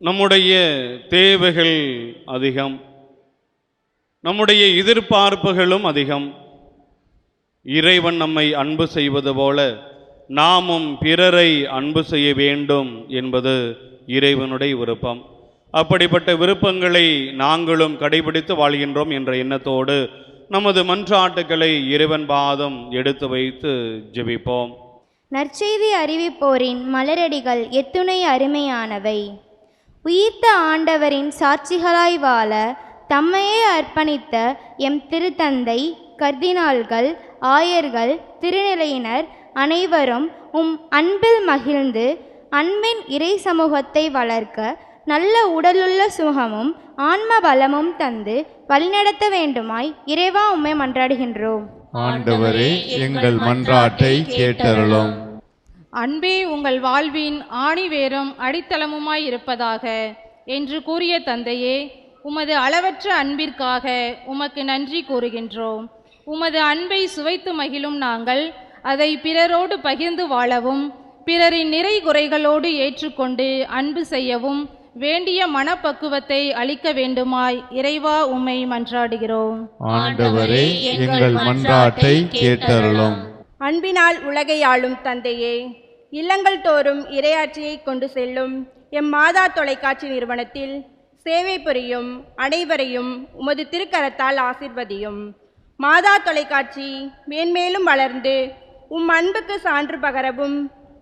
நம்முடைய தேவைகள் அதிகம், நம்முடைய எதிர்பார்ப்புகளும் அதிகம். இறைவன் நம்மை அன்பு செய்வது போல நாமும் பிறரை அன்பு செய்ய வேண்டும் என்பது இறைவனுடைய விருப்பம். அப்படிப்பட்ட விருப்பங்களை நாங்களும் கடைபிடித்து வாழ்கின்றோம் என்ற எண்ணத்தோடு நமது மன்றாட்டுக்களை இறைவன் பாதம் எடுத்து வைத்து ஜெபிப்போம். நற்செய்தி அறிவிப்போரின் மலரடிகள் எத்துணை அருமையானவை. உயிர்த்த ஆண்டவரின் சாட்சிகளாய் வாழ தம்மையே அர்ப்பணித்த எம் திருத்தந்தை, கர்தினால்கள், ஆயர்கள், திருநிலையினர் அனைவரும் அன்பில் மகிழ்ந்து அன்பின் இறை சமூகத்தை வளர்க்க நல்ல உடலுள்ள சுகமும் ஆன்ம பலமும் தந்து வழிநடத்த வேண்டுமாய் இறைவா உம்மை மன்றாடுகின்றோம். ஆண்டவரே, எங்கள் மன்றாட்டை கேட்டருளும். அன்பே உங்கள் வாழ்வின் ஆணிவேரும் அடித்தளமுமாய் இருப்பதாக என்று கூறிய தந்தையே, உமது அளவற்ற அன்பிற்காக உமக்கு நன்றி கூறுகின்றோம். உமது அன்பை சுவைத்து மகிழும் நாங்கள் அதை பிறரோடு பகிர்ந்து வாழவும் பிறரின் நிறை குறைகளோடு ஏற்றுக்கொண்டு அன்பு செய்யவும் வேண்டிய மனப்பக்குவத்தை அளிக்க வேண்டுமாய் இறைவா உம்மை மன்றாடுகிறோம். ஆண்டவரே, எங்கள் மன்றாட்டை கேட்டருளும். அன்பினால் உலகை ஆளும் தந்தையே, இல்லங்கள் தோறும் இறையாட்சியை கொண்டு செல்லும் எம் மாதா தொலைக்காட்சி நிறுவனத்தில் சேவை புரியும் அனைவரையும் உமது திருக்கரத்தால் ஆசிர்வதியும். மாதா தொலைக்காட்சி மேன்மேலும் வளர்ந்து அன்புக்கு சான்று பகரவும்,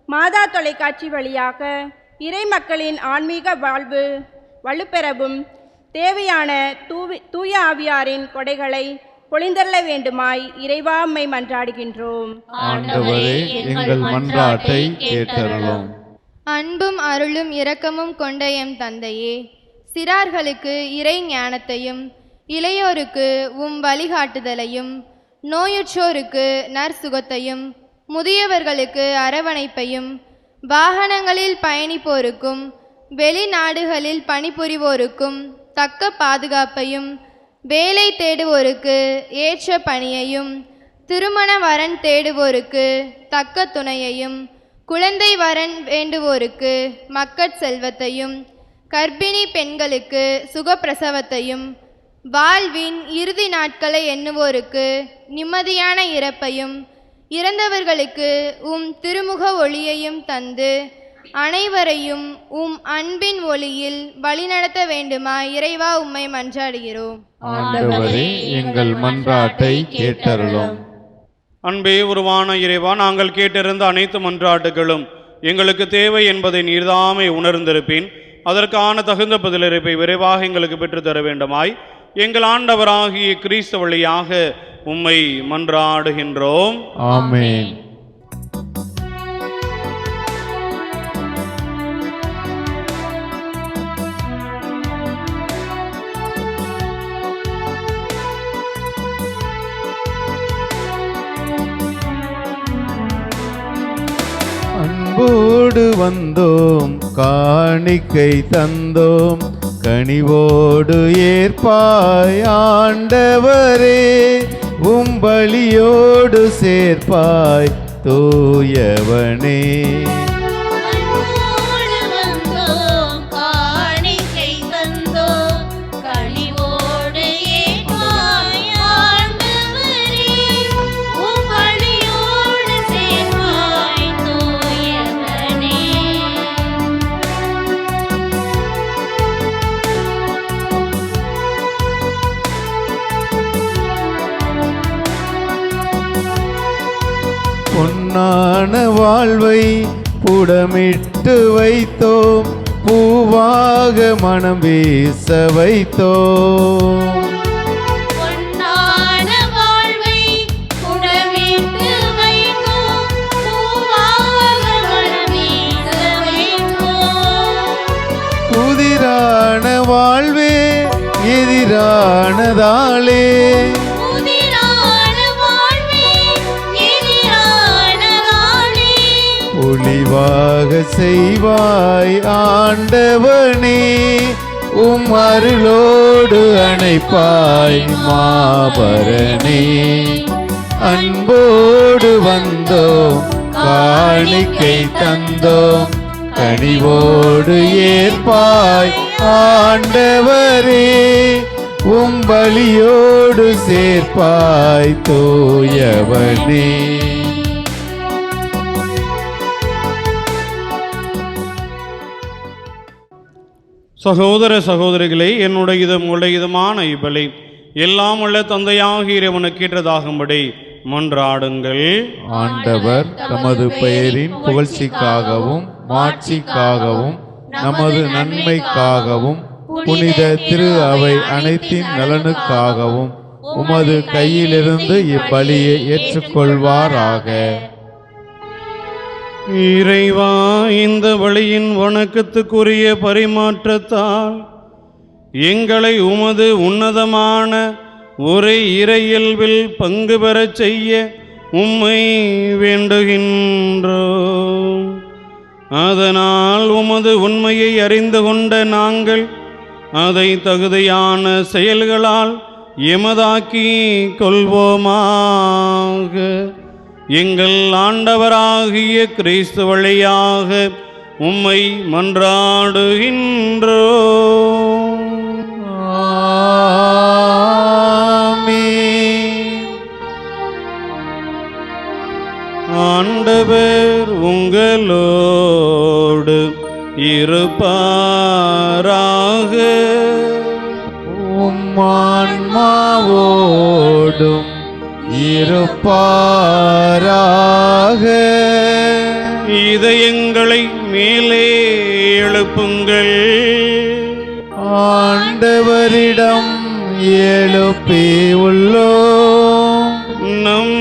மாதா தொலைக்காட்சி வழியாக இறை மக்களின் ஆன்மீக வாழ்வு வலுப்பெறவும் தேவையான தூய ஆவியாரின் கொடைகளை பொழிந்தள்ள வேண்டுமாய் இறைவா உம்மை மன்றாடுகின்றோம். ஆண்டவரே, எங்கள் மன்றாட்டை கேட்டருளும். அன்பும் அருளும் இரக்கமும் கொண்ட எம் தந்தையே, சிறார்களுக்கு இறை ஞானத்தையும் இளையோருக்கு வழிகாட்டுதலையும் நோயுற்றோருக்கு நற்சுகத்தையும் முதியவர்களுக்கு அரவணைப்பையும் வாகனங்களில் பயணிப்போருக்கும் வெளிநாடுகளில் பணிபுரிவோருக்கும் தக்க பாதுகாப்பையும் வேலை தேடுவோருக்கு ஏற்ற பணியையும் திருமண வரன் தேடுவோருக்கு தக்க துணையையும் குழந்தை வரன் வேண்டுவோருக்கு மக்கட் செல்வத்தையும் கர்ப்பிணி பெண்களுக்கு சுகப்பிரசவத்தையும் வாழ்வின் இறுதி நாட்களை எண்ணுவோருக்கு நிம்மதியான இறப்பையும் இறந்தவர்களுக்கு திருமுக ஒளியையும் தந்து அனைவரையும் உம் அன்பின் ஒளியில் வழிநடத்த வேண்டுமா இறைவா உம்மை மன்றாடுகிறோம். ஆண்டவரே எங்கள் மன்றாட்டை கேட்டருளும். அன்பே உருவான இறைவா, நாங்கள் கேட்டிருந்த அனைத்து மன்றாட்டுகளும் எங்களுக்கு தேவை என்பதை நீர்தாமே உணர்ந்திருப்பேன். அதற்கான தகுந்த பதிலிருப்பை விரைவாக எங்களுக்கு பெற்றுத்தர வேண்டுமாய் எங்கள் ஆண்டவராகிய கிறிஸ்து வழியாக உம்மை மன்றாடுகின்றோம். ஆமென். அன்போடு வந்தோம், காணிக்கை தந்தோம், கனிவோடு ஏற்பாய் ஆண்டவரே, உம் பலியோடு சேர்ப்பாய் தூயவனே. அன்போடு வந்தோம், காணிக்கை தந்தோம், கனிவோடு ஏற்பாய் ஆண்டவரே, உம் பலியோடு சேர்ப்பாய் தூயவனே. பொன்னான வாழ்வை புடமிட்டு வைத்தோம், பூவாக மனம் வீச வைத்தோம். பொன்னான வாழ்வை புடமிட்டு வைத்தோம், பூவாக மனம் வீச வைத்தோம். புதிரான வாழ்வே எதிரானதாலே, புதிரான வாழ்வே எதிரானதாலே, ஒளிவாக செய்வாய் ஆண்டவனே, உம் அருளோடு அணைப்பாய் மாபரனே. அன்போடு வந்தோம், காணிக்கை தந்தோம், கனிவோடு ஏற்பாய் ஆண்டவரே, உம் பலியோடு சேர்ப்பாய் தூயவனே. சகோதர சகோதரிகளே, என்னுடையதும் உடையதுமான இப்பலி எல்லாம் உள்ள தந்தையாகிய இறைவனுக்கு ஏற்றதாகும்படி மன்றாடுங்கள். ஆண்டவர் தமது பெயரின் புகழ்ச்சிக்காகவும் மாட்சிக்காகவும் நமது நன்மைக்காகவும் புனித திரு அவை அனைத்தின் நலனுக்காகவும் உமது கையிலிருந்து இப்பலியை ஏற்றுக்கொள்வாராக. இறைவா, இந்த வழியின் வணக்கத்துக்குரிய பரிமாற்றத்தால் எங்களை உமது உன்னதமான ஒரே இறையியல்பில் பங்கு பெறச் செய்ய உம்மை வேண்டுகின்றோம். அதனால் உமது உண்மையை அறிந்து கொண்ட நாங்கள் அதை தகுதியான செயல்களால் எமதாக்கி கொள்வோமாக. எங்கள் ஆண்டவராகிய கிறிஸ்து வழியாக உம்மை மன்றாடுகின்றோம். ஆமென். ஆண்டவர் உங்களோடு இருப்பாராக. உம் ஆன்மாவோடும் இருப்பாராக. இதயங்களை மேலே எழுப்புங்கள். ஆண்டவரிடம் எழுப்பி உள்ளோம். நம்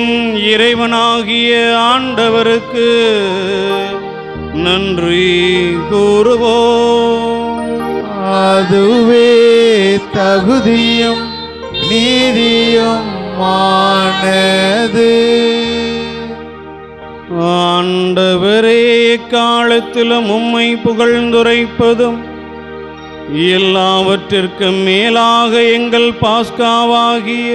இறைவனாகிய ஆண்டவருக்கு நன்றி கூறுவோம். அதுவே தகுதியும் நீதியும் ஆனது. ஆண்டவரே, எக்காலத்திலும் உம்மை புகழ்ந்துரைப்பதும் எல்லாவற்றிற்கும் மேலாக எங்கள் பாஸ்காவாகிய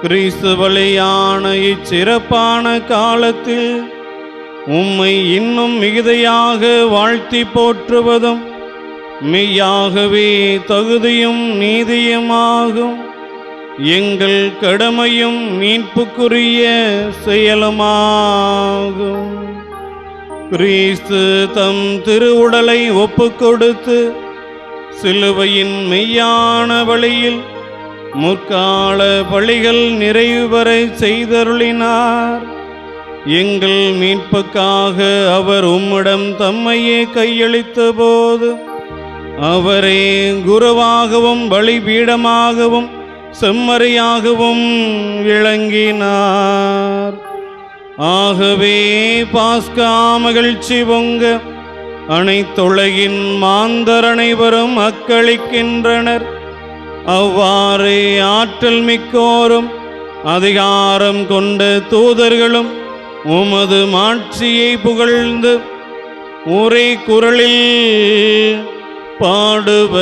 கிறிஸ்து பலியான இச்சிறப்பான காலத்தில் உம்மை இன்னும் மிகுதியாக வாழ்த்தி போற்றுவதும் மெய்யாகவே தகுதியும் நீதியுமாகும். எங்கள் கடமையும் மீட்புக்குரிய செயலுமாகும். கிறிஸ்து தம் திருவுடலை ஒப்புக்கொடுத்து சிலுவையின் மெய்யான வழியில் முற்கால பழிகள் நிறைவு வர செய்தருளினார். எங்கள் மீட்புக்காக அவர் உம்மிடம் தம்மையே கையளித்த போது அவரே குருவாகவும் பலிபீடமாகவும் செம்மறையாகவும் விளங்கினார். ஆகவே பாஸ்கா மகிழ்ச்சி பொங்க அனைத்துலகின் மாந்தர் அனைவரும் அக்களிக்கின்றனர். அவ்வாறே ஆற்றல் மிக்கோரும் அதிகாரம் கொண்ட தூதர்களும் உமது மாட்சியை புகழ்ந்து ஒரே குரலில் பாடுவதாவது: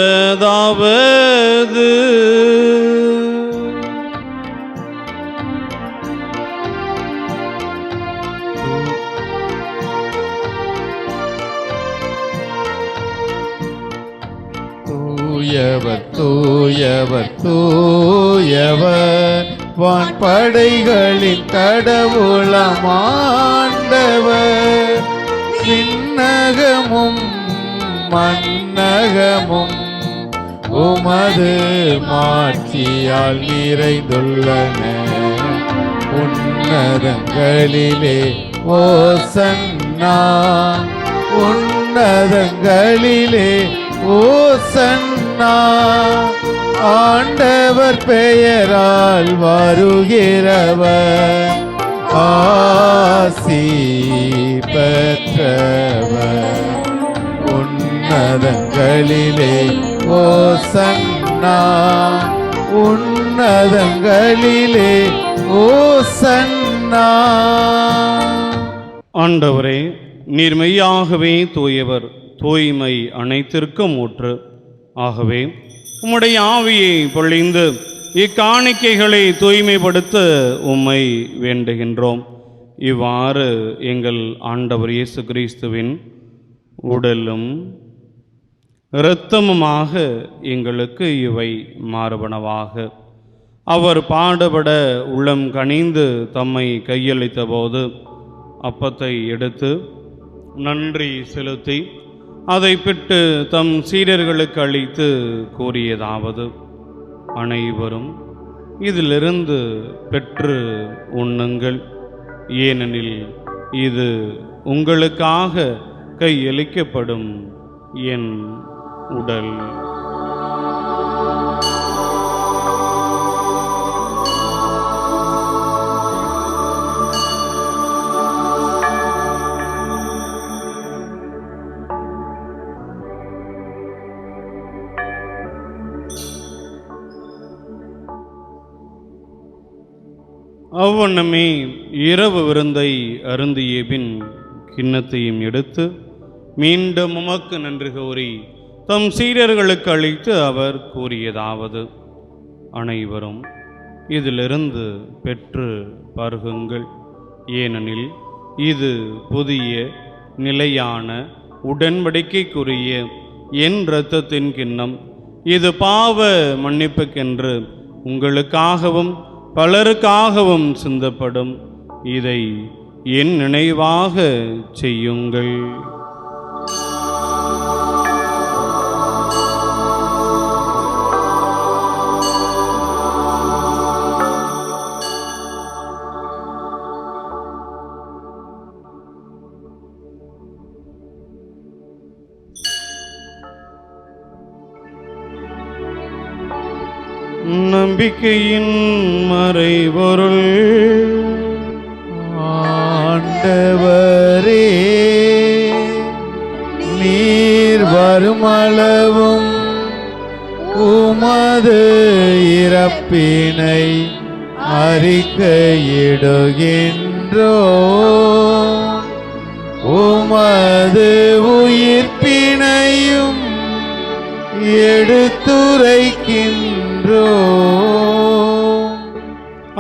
தூயவர் தூயவர் தூயவர் வான்படைகளின் கடவுளமாண்டவர். விண்ணகமும் மன்னகமும் உமது மாட்சியால் நிறைந்துள்ளன. உன்னதங்களிலே ஓசன்னா, உன்னதங்களிலே ஓசன்னா. ஆண்டவர் பெயரால் வருகிறவர் ஆசி பெற்றவர். உன்னதங்களிலே ஓசன்னா, உன்னதங்களிலே ஓசன்னா. ஆண்டவரே, நீர் மெய்யாகவே தூயவர், தூய்மை அனைத்திற்கும் ஊற்று. ஆகவே உம்முடைய ஆவியை பொழிந்து இக்காணிக்கைகளை தூய்மைப்படுத்த உம்மை வேண்டுகின்றோம். இவ்வாறு எங்கள் ஆண்டவர் இயேசு கிறிஸ்துவின் உடலும் இரத்தமுமாக எங்களுக்கு இவை மாறுபனவாக. அவர் பாடுபட உள்ளம் கனிந்து தம்மை கையளித்த போது அப்பத்தை எடுத்து நன்றி செலுத்தி அதை பிட்டு தம் சீடர்களுக்கு அளித்து கூறியதாவது: அனைவரும் இதிலிருந்து பெற்று உண்ணுங்கள், ஏனெனில் இது உங்களுக்காக கையளிக்கப்படும் என் உடல். அவ்வண்ணமே இரவு விருந்தை அருந்திய பின் கிண்ணத்தையும் எடுத்து மீண்டும் உமக்கு நன்றி கூறி தம் சீடர்களுக்கு அளித்து அவர் கூறியதாவது: அனைவரும் இதிலிருந்து பெற்று பருகுங்கள், ஏனெனில் இது புதிய நிலையான உடன்படிக்கைக்குரிய என் இரத்தத்தின் கிண்ணம். இது பாவ மன்னிப்புக்கென்று உங்களுக்காகவும் பலருக்காகவும் சிந்தப்படும். இதை என் நினைவாக செய்யுங்கள். நம்பிக்கையின் மறைபொருள். ஆண்டவரே, நீர் வருமளவும் உமது இறப்பினை அறிக்கையிடுகின்றோ, உமது உயிர்ப்பினையும் எடுத்துரைக்கின்றோ.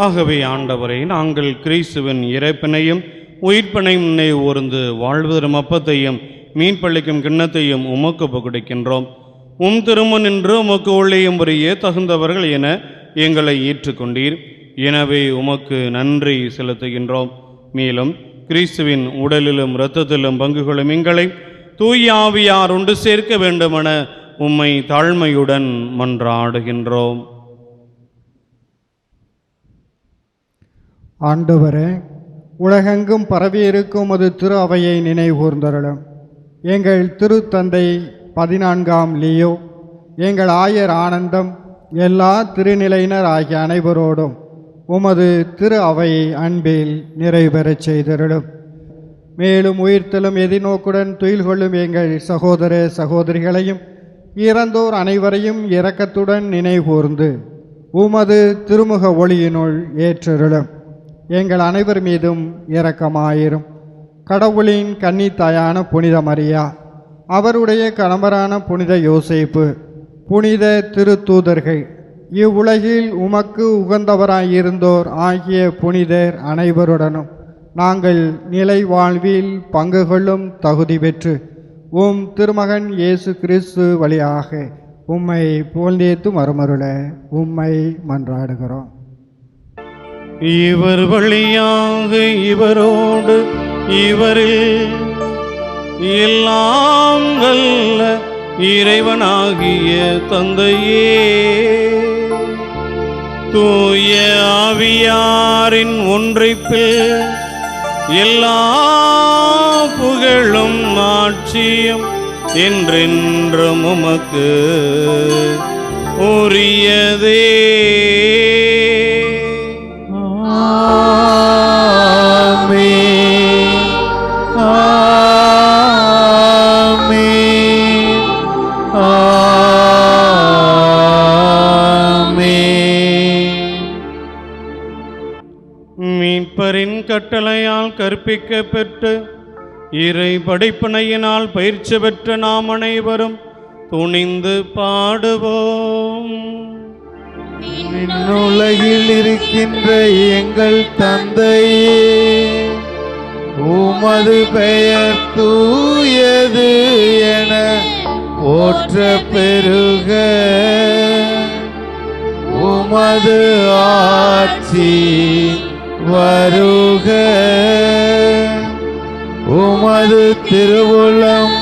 ஆகவே ஆண்டவரே, நாங்கள் கிறிஸ்துவின் இறப்பினையும் உயிர்ப்பினையும் நினைவு கூர்ந்து வாழ்வதரும் அப்பத்தையும் மீன்பளிக்கும் கிண்ணத்தையும் உமக்கு ஒப்புக்கொடுக்கின்றோம். திருமுன் நின்று உமக்கு ஊழியம் புரிய தகுந்தவர்கள் என எங்களை ஏற்றுக்கொண்டீர். எனவே உமக்கு நன்றி செலுத்துகின்றோம். மேலும் கிறிஸ்துவின் உடலிலும் இரத்தத்திலும் பங்கு கொள்ளும் எங்களை தூய ஆவியார் ஒன்று சேர்க்க வேண்டுமென உம்மை தாழ்மையுடன் மன்றாடுகின்றோம். ஆண்டவரே, உலகெங்கும் பரவியிருக்கும் அது திரு அவையை நினைவூர்ந்தருளும். எங்கள் திருத்தந்தை 14ஆம் லியோ, எங்கள் ஆயர் ஆனந்தம், எல்லா திருநிலையினர் ஆகிய அனைவரோடும் உமது திரு அவையை அன்பில் நிறைவேறச் செய்தருளும். மேலும் உயிர்த்தலும் எதிர்நோக்குடன் துயில் கொள்ளும் எங்கள் சகோதர சகோதரிகளையும் இறந்தோர் அனைவரையும் இரக்கத்துடன் நினைவூர்ந்து உமது திருமுக ஒளியினுள் ஏற்றருளும். எங்கள் அனைவர் மீதும் இரக்கமாயிரும். கடவுளின் கன்னித்தாயான புனித மரியா, அவருடைய கணவரான புனித யோசேப்பு, புனித திருத்தூதர்கள், இவ்வுலகில் உமக்கு உகந்தவராயிருந்தோர் ஆகிய புனிதர் அனைவருடனும் நாங்கள் நிலை வாழ்வில் பங்கு கொள்ளும் தகுதி பெற்று உம் திருமகன் இயேசு கிறிஸ்து வழியாக உம்மை புகழ்ந்தேத்து மறுமருள உம்மை மன்றாடுகிறோம். இவர் வழியாக இவரோடு இவரில் எல்லாம் வல்ல இறைவனாகிய தந்தையே, தூய ஆவியாரின் ஒன்றிப்பில் எல்லா புகழும் ஆட்சியும் என்றென்றும் உமக்கு உரியதே. மீட்பரின் கட்டளையால் கற்பிக்க பெற்று இறை படைப்பினையினால் பயிற்சி பெற்ற நாம் அனைவரும் துணிந்து பாடுவோம். உலகில் இருக்கின்ற எங்கள் தந்தையே, உமது பெயர் தூயது என போற்ற பெருக. உமது ஆட்சி வருக. உமது திருவுளம்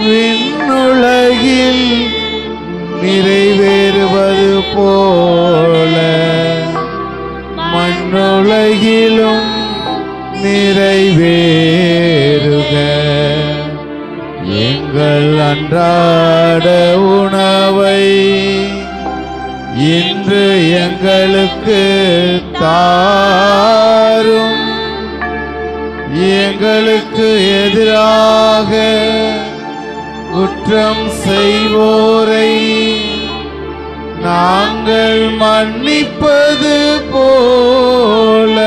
விண்ணுலகில் நிறைவேறுவது போல மண்ணுலகிலும் நிறைவேறுக. எங்கள் அன்றாட உணவை இன்று எங்களுக்கு தாரும். எங்களுக்கு எதிராக குற்றம் செய்வோரை நாங்கள் மன்னிப்பது போல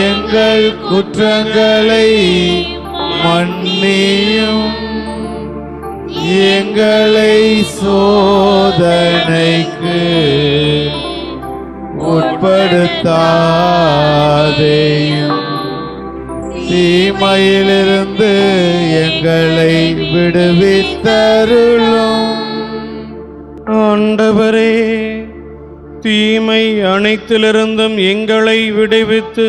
எங்கள் குற்றங்களை மன்னியும். எங்களை சோதனைக்கு உட்படுத்தாதேயும், தீமையிலிருந்து எங்களை விடுவித்தருளும். ஆண்டவரே, தீமை அனைத்திலிருந்தும் எங்களை விடுவித்து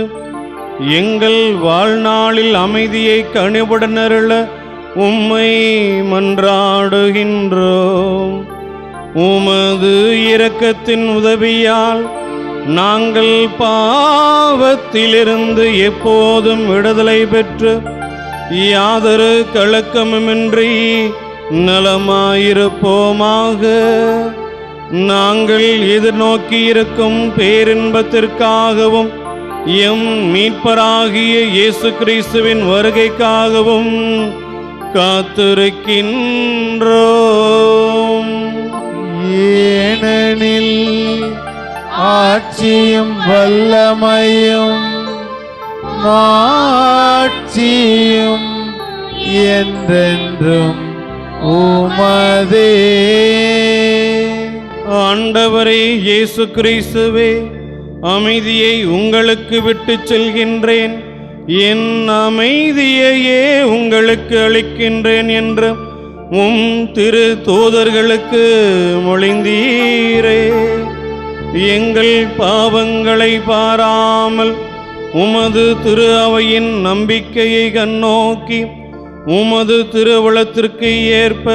எங்கள் வாழ்நாளில் அமைதியை கனிவுடன் அருள உம்மை மன்றாடுகின்றோம். உமது இரக்கத்தின் உதவியால் நாங்கள் பாவத்திலிருந்து எப்போதும் விடுதலை பெற்று யாதொரு கலக்கமுமின்றி நலமாயிருப்போமாக. நாங்கள் எதிர்நோக்கியிருக்கும் பேரின்பத்திற்காகவும் எம் மீட்பராகிய இயேசு கிறிஸ்துவின் வருகைக்காகவும் காத்திருக்கின்றோம். ஏனெனில் ஆட்சியும் வல்லமையும் மாட்சியும் என்றென்றும் உமதே. ஆண்டவரே இயேசு கிறிஸ்துவே, அமைதியை உங்களுக்கு விட்டுச் செல்கின்றேன், என் அமைதியையே உங்களுக்கு அளிக்கின்றேன் என்று உம் திரு தூதர்களுக்கு மொழிந்தீரே. எங்கள் பாவங்களை பாராமல் உமது திரு அவையின் நம்பிக்கையை கண்ணோக்கி உமது திருவுளத்திற்கு ஏற்ப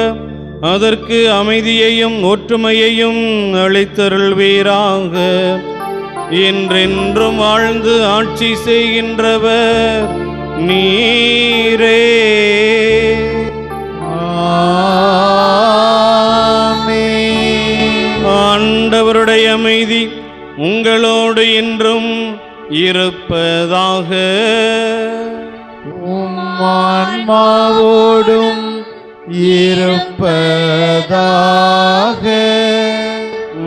அதற்கு அமைதியையும் ஒற்றுமையையும் அளித்தருள்வீராக. என்றென்றும் வாழ்ந்து ஆட்சி செய்கின்றவர் நீரே. ஆண்டவருடைய அமைதி உங்களோடு என்றும் இருப்பதாக. ஆன்மாவோடும் இருப்பதாக.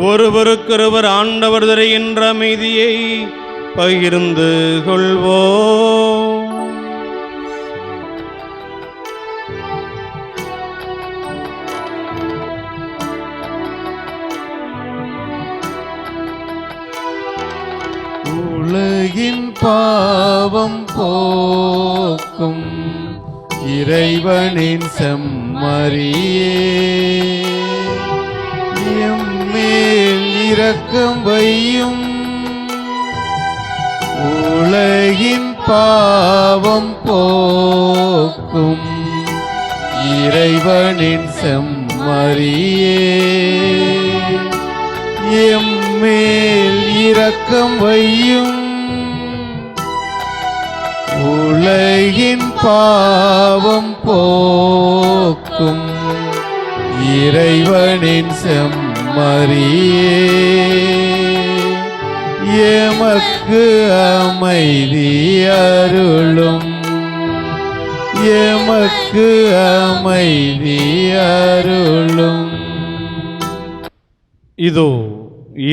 ஒருவருக்கொருவர் ஆண்டவர் தருகின்ற அமைதியை பகிர்ந்து கொள்வோம். உலகின் பாவம் போக்கும் இறைவனின் செம்மறியே, எம்மேல் இரக்கம் வையும். உலகின் பாவம் போக்கும் இறைவனின் செம்மறியே, எம்மேல் இரக்கம் வையும். உலகின் பாவம் போக்கும் இறைவனின் செம்மறியே, எமக்கு அமைதி அருளும். எமக்கு அமைதி அருளும். இதோ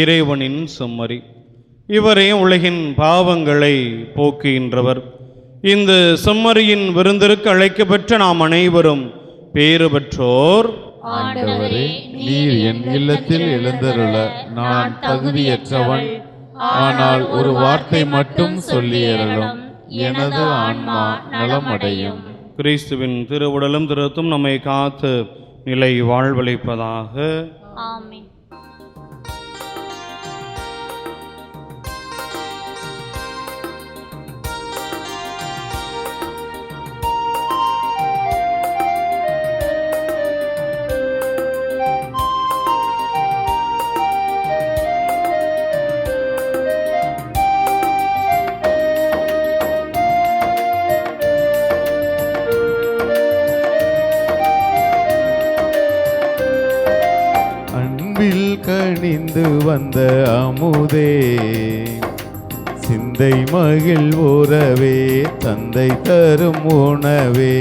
இறைவனின் செம்மறி, இவரே உலகின் பாவங்களை போக்குகின்றவர். இந்த செம்மறியின் விருந்திற்கு அழைக்கப்பெற்ற நாம் அனைவரும் பேறு பெற்றோர். ஆண்டவரே, நீர் என் இல்லத்தில் எழுந்தருள நான் தகுதியற்றவன். ஆனால் ஒரு வார்த்தை மட்டும் சொல்லியறலும், எனது ஆன்மா நலமடையும். கிறிஸ்துவின் திருவுடலும் திருத்தும் நம்மை காத்து நிலை வாழ்வளிப்பதாக. ஆமென். கணிந்து வந்த அமுதே, சிந்தை மகிழ் உறவே, தந்தை தரும் உணவே.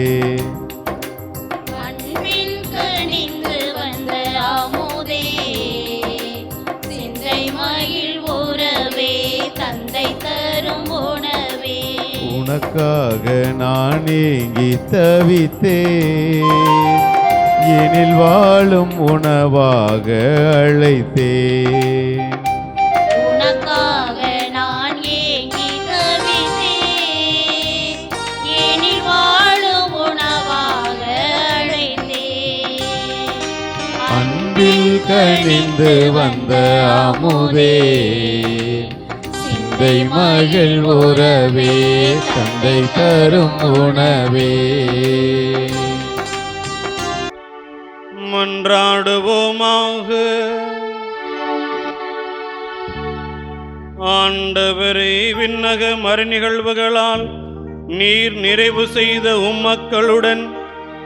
அன்பின் கனிந்து வந்த அமுதே, சிந்தை மகிழ் உறவே, தந்தை தரும் உணவே. உனக்காக நான் ஏங்கி தவித்தேன், எனில் வாழும் உணவாக அழைத்தேன். உனக்காக நான் ஏங்கி தவித்தேன், எனில் வாழும் உணவாக அழைத்தேன். அன்பில் கனிந்து வந்த அமுதே, சிந்தை மகிழ் உறவே, தந்தை தரும் உணவே. மன்றாடுவோமாக. ஆண்டவரே, விண்ணக மறைநிகழ்வுகளால் நீர் நிறைவு செய்த உம்மக்களுடன்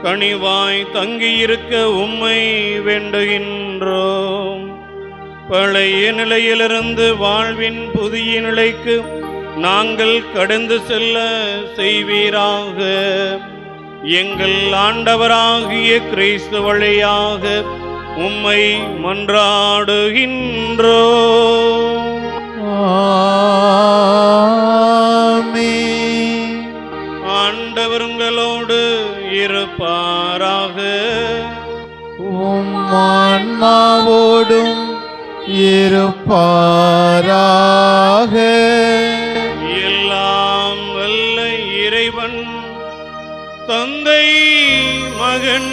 கனிவாய் தங்கியிருக்க உம்மை வேண்டுகின்றோம். பழைய நிலையிலிருந்து வாழ்வின் புதிய நிலைக்கு நாங்கள் கடந்து செல்ல செய்வீராக. எங்கள் ஆண்டவராகிய கிறிஸ்து வழியாக உம்மை மன்றாடுகின்றோம். ஆமென். ஆண்டவர் உங்களோடு இருப்பாராக. உம் ஆன்மாவோடும் இருப்பாராக. எல்லாம் வல்ல இறைவன் தந்தை, மகன்,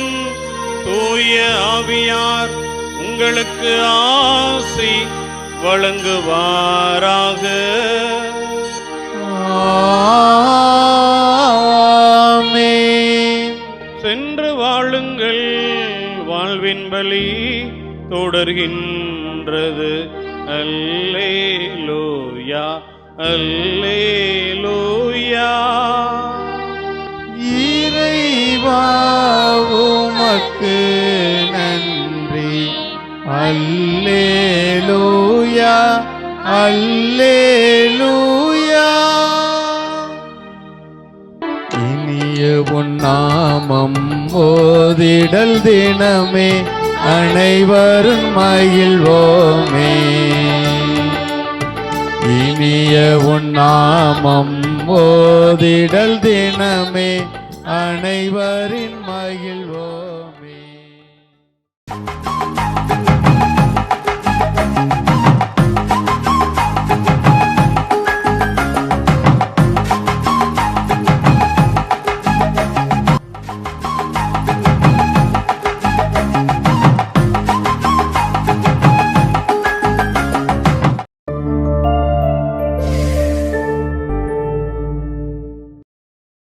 தூய ஆவியார் உங்களுக்கு ஆசி வழங்குவாராக. ஆமென். சென்று வாழுங்கள், வாழ்வின் பலி தொடர்கின்றது. அல்லேலூயா அல்லேலூயா. இறைவா உமக்கு நன்றி. அல்லேலூயா அல்லேலூயா. இனிய உன் நாமம் ஓதிடல் தினமே அனைவரும் மகிழ்வோமே. இனிய உன் நாமம் ஓதிடல் தினமே அனைவரின் மகிழ்வோம்.